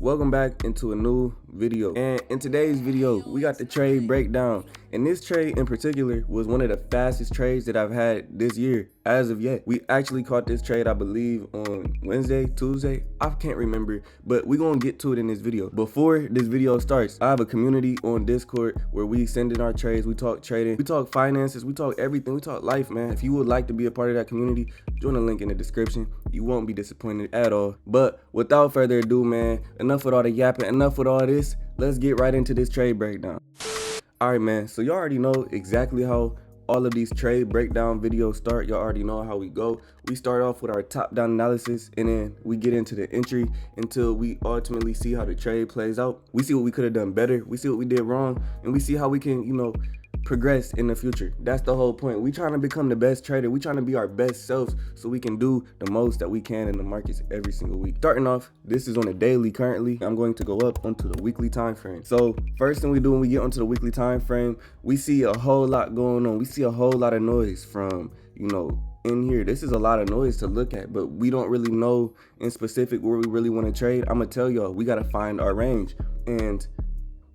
Welcome back into a new video, and in today's video we got the trade breakdown. And this trade in particular was one of the fastest trades that I've had this year as of yet. We actually caught this trade, I believe, on Wednesday, Tuesday, I can't remember, but we're gonna get to it in this video. Before this video starts, I have a community on Discord where we send in our trades, we talk trading, we talk finances, we talk everything, we talk life, man. If you would like to be a part of that community, join the link in the description. You won't be disappointed at all. But without further ado, man, enough with all the yapping, enough with all this. Let's get right into this trade breakdown. All right, man, so y'all already know exactly how all of these trade breakdown videos start. Y'all already know how we go. We start off with our top-down analysis, and then we get into the entry until we ultimately see how the trade plays out. We see what we could have done better, we see what we did wrong, and we see how we can, progress in the future. That's the whole point. We trying to become the best trader. We trying to be our best selves so we can do the most that we can in the markets every single week. Starting off, this is on a daily currently. I'm going to go up onto the weekly time frame. So first thing we do when we get onto the weekly time frame, we see a whole lot going on. We see a whole lot of noise from, in here. This is a lot of noise to look at, but we don't really know in specific where we really want to trade. I'm gonna tell y'all, we got to find our range, and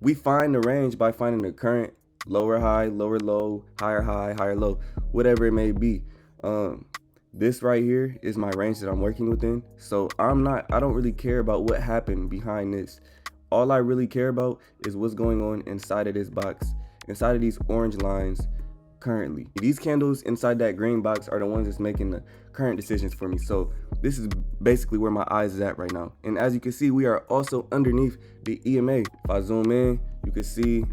we find the range by finding the current lower high, lower low, higher low, whatever it may be. This right here is my range that I'm working within. So I don't really care about what happened behind this. All I really care about is what's going on inside of this box, inside of these orange lines currently. These candles inside that green box are the ones that's making the current decisions for me. So this is basically where my eyes is at right now. And as you can see, we are also underneath the EMA. If I zoom in, you can see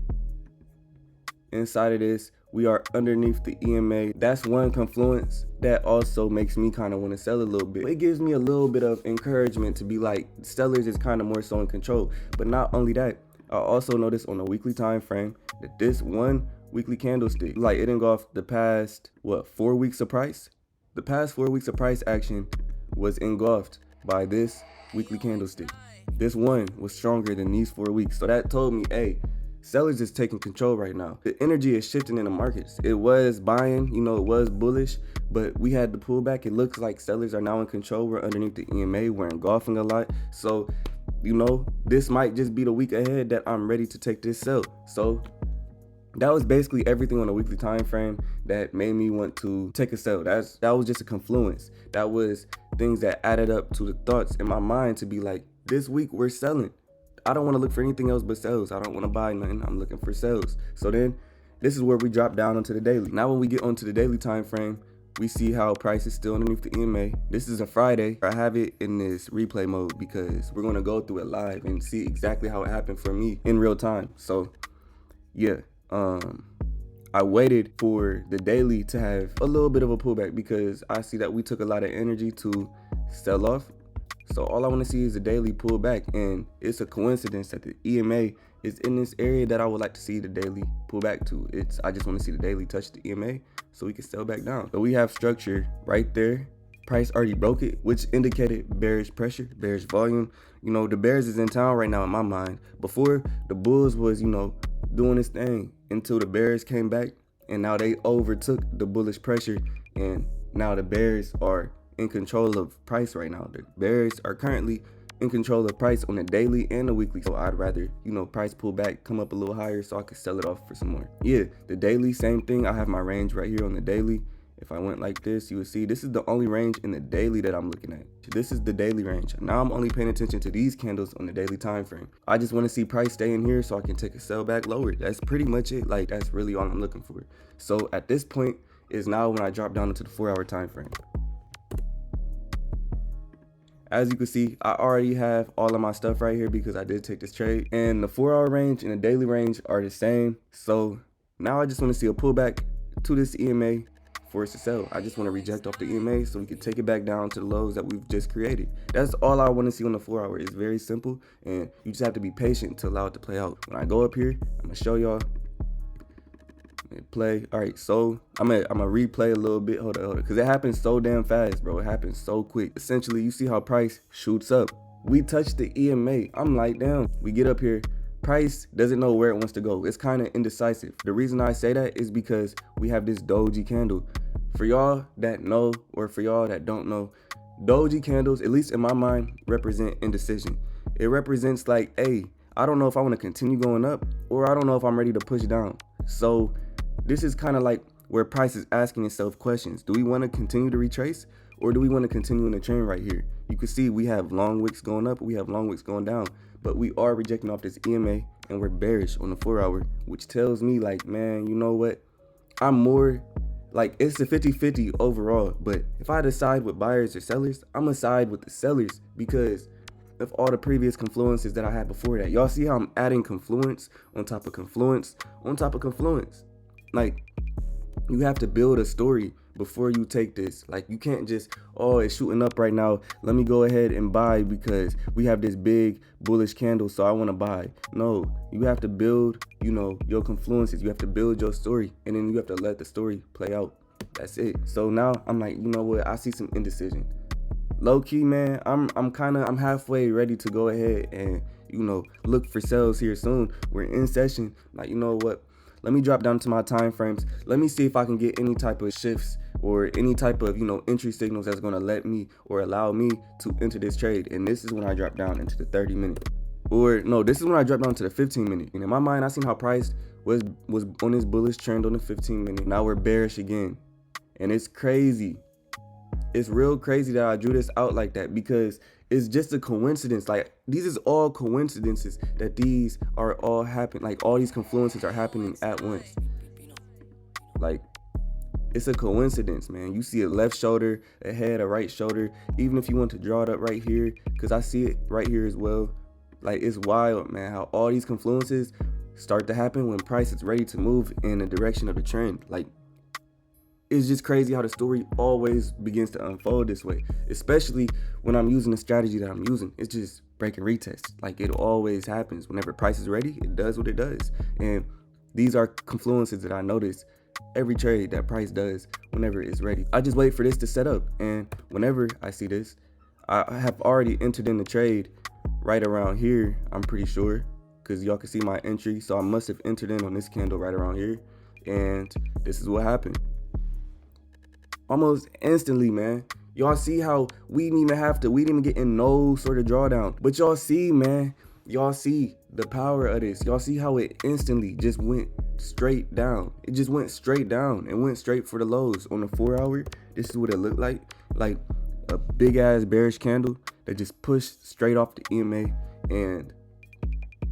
inside of this, we are underneath the EMA. That's one confluence that also makes me kind of want to sell a little bit. It gives me a little bit of encouragement to be like, sellers is kind of more so in control. But not only that, I also noticed on the weekly time frame that this one weekly candlestick, like, it didn't go off the past 4 weeks of price. The past 4 weeks of price action was engulfed by this weekly candlestick. This one was stronger than these 4 weeks. So that told me, hey, sellers is taking control right now. The energy is shifting in the markets. It was buying, it was bullish, but we had the pullback. It looks like sellers are now in control. We're underneath the EMA. We're engulfing a lot. So, this might just be the week ahead that I'm ready to take this sell. So that was basically everything on the weekly time frame that made me want to take a sell. That was just a confluence. That was things that added up to the thoughts in my mind to be like, this week we're selling. I don't want to look for anything else but sales. I don't want to buy nothing. I'm looking for sales. So then this is where we drop down onto the daily. Now when we get onto the daily time frame, we see how price is still underneath the EMA. This is a Friday. I have it in this replay mode because we're going to go through it live and see exactly how it happened for me in real time. So yeah, I waited for the daily to have a little bit of a pullback because I see that we took a lot of energy to sell off. So all I want to see is a daily pull back, and it's a coincidence that the EMA is in this area that I would like to see the daily pull back to. I just want to see the daily touch the EMA so we can sell back down. So we have structure right there. Price already broke it, which indicated bearish pressure, bearish volume. The bears is in town right now in my mind. Before, the bulls was, doing this thing until the bears came back, and now they overtook the bullish pressure, and now the bears are in control of price right now. The bears are currently in control of price on the daily and the weekly. So I'd rather, price pull back, come up a little higher so I could sell it off for some more. Yeah, the daily, same thing. I have my range right here on the daily. If I went like this, you would see this is the only range in the daily that I'm looking at. This is the daily range. Now I'm only paying attention to these candles on the daily time frame. I just want to see price stay in here so I can take a sell back lower. That's pretty much it. Like, that's really all I'm looking for. So at this point is now when I drop down into the 4-hour time frame. As you can see, I already have all of my stuff right here because I did take this trade. And the 4-hour range and the daily range are the same. So now I just want to see a pullback to this EMA for us to sell. I just want to reject off the EMA so we can take it back down to the lows that we've just created. That's all I want to see on the 4-hour. It's very simple, and you just have to be patient to allow it to play out. When I go up here, I'm going to show y'all. Play. All right, so I'm gonna replay a little bit. Hold on, because it happens so damn fast, bro. It happens so quick. Essentially, you see how price shoots up. We touch the EMA. I'm like, damn. We get up here. Price doesn't know where it wants to go. It's kind of indecisive. The reason I say that is because we have this doji candle. For y'all that know, or for y'all that don't know, doji candles, at least in my mind, represent indecision. It represents like, hey, I don't know if I want to continue going up, or I don't know if I'm ready to push down. So this is kind of like where price is asking itself questions. Do we want to continue to retrace, or do we want to continue in the trend right here? You can see we have long wicks going up, we have long wicks going down, but we are rejecting off this EMA and we're bearish on the 4 hour, which tells me like, man, you know what? I'm more like, it's a 50-50 overall, but if I decide with buyers or sellers, I'm gonna side with the sellers because of all the previous confluences that I had before that. Y'all see how I'm adding confluence on top of confluence on top of confluence? Like, you have to build a story before you take this. Like, you can't just, oh, it's shooting up right now, let me go ahead and buy because we have this big bullish candle, so I want to buy. No, you have to build, you know, your confluences. You have to build your story, and then you have to let the story play out. That's it. So now I'm like, you know what, I see some indecision. Low key, man, I'm halfway ready to go ahead and, you know, look for sales here soon. We're in session. Like, you know what, let me drop down to my time frames. Let me see if I can get any type of shifts or any type of, you know, entry signals that's going to let me or allow me to enter this trade. And this is when I drop down into the 30 minute, or no, this is when I drop down to the 15 minute. And in my mind, I seen how price was on this bullish trend on the 15 minute. Now we're bearish again, and it's crazy. It's real crazy that I drew this out like that, because it's just a coincidence. Like, these is all coincidences that these are all happening. Like, all these confluences are happening at once. Like, it's a coincidence, man. You see a left shoulder, a head, a right shoulder. Even if you want to draw it up right here, because I see it right here as well. Like, it's wild, man, how all these confluences start to happen when price is ready to move in the direction of the trend. Like, it's just crazy how the story always begins to unfold this way, especially when I'm using the strategy that I'm using. It's just break and retest. Like, it always happens. Whenever price is ready, it does what it does. And these are confluences that I notice every trade that price does whenever it's ready. I just wait for this to set up, and whenever I see this, I have already entered in the trade right around here, I'm pretty sure, because y'all can see my entry. So I must have entered in on this candle right around here, and this is what happened. Almost instantly, man. Y'all see how we didn't even get in no sort of drawdown. But y'all see, man, y'all see the power of this. Y'all see how it instantly just went straight down. It just went straight down and went straight for the lows on the 4 hour. This is what it looked like a big ass bearish candle that just pushed straight off the EMA. And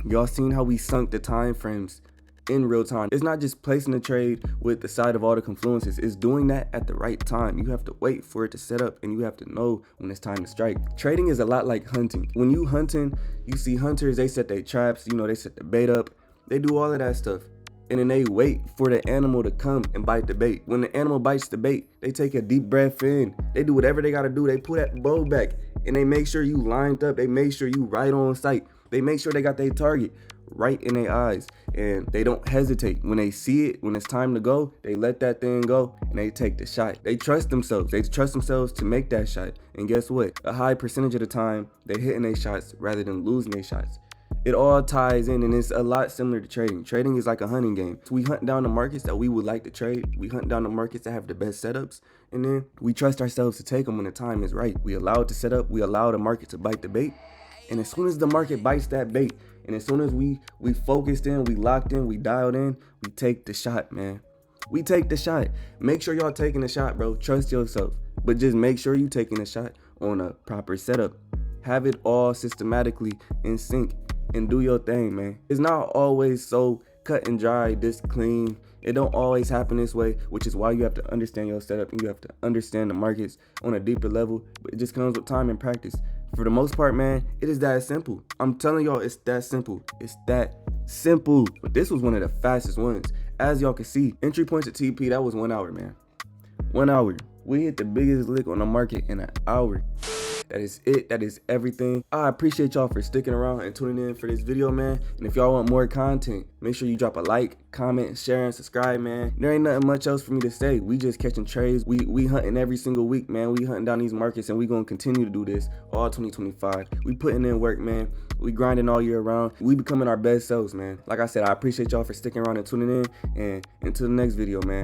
y'all seen how we sunk the time frames in real time. It's not just placing the trade with the side of all the confluences. It's doing that at the right time. You have to wait for it to set up, and you have to know when it's time to strike. Trading is a lot like hunting. When you hunting, you see hunters, they set their traps, you know, they set the bait up, they do all of that stuff, and then they wait for the animal to come and bite the bait. When the animal bites the bait, they take a deep breath in, they do whatever they gotta do, they pull that bow back, and they make sure you lined up, they make sure you right on sight, they make sure they got their target right in their eyes, and they don't hesitate. When they see it, when it's time to go, they let that thing go and they take the shot. They trust themselves to make that shot, and guess what, a high percentage of the time they're hitting their shots rather than losing their shots. It all ties in, and it's a lot similar to trading. Trading is like a hunting game. So we hunt down the markets that we would like to trade, we hunt down the markets that have the best setups, and then we trust ourselves to take them when the time is right. We allow it to set up, we allow the market to bite the bait, and as soon as the market bites that bait, and as soon as we focused in, we locked in, we dialed in, we take the shot, man. We take the shot. Make sure y'all taking the shot, bro. Trust yourself. But just make sure you taking the shot on a proper setup. Have it all systematically in sync, and do your thing, man. It's not always so cut and dry, this clean. It don't always happen this way, which is why you have to understand your setup, and you have to understand the markets on a deeper level. But it just comes with time and practice. For the most part, man, it is that simple. I'm telling y'all, it's that simple. It's that simple. But this was one of the fastest ones. As y'all can see, entry points at TP, that was 1 hour, man. 1 hour. We hit the biggest lick on the market in an hour. That is it. That is everything. I appreciate y'all for sticking around and tuning in for this video, man. And if y'all want more content, make sure you drop a like, comment, share, and subscribe, man. There ain't nothing much else for me to say. We just catching trades. We hunting every single week, man. We hunting down these markets, and we gonna continue to do this all 2025. We putting in work, man. We grinding all year round. We becoming our best selves, man. Like I said, I appreciate y'all for sticking around and tuning in. And until the next video, man.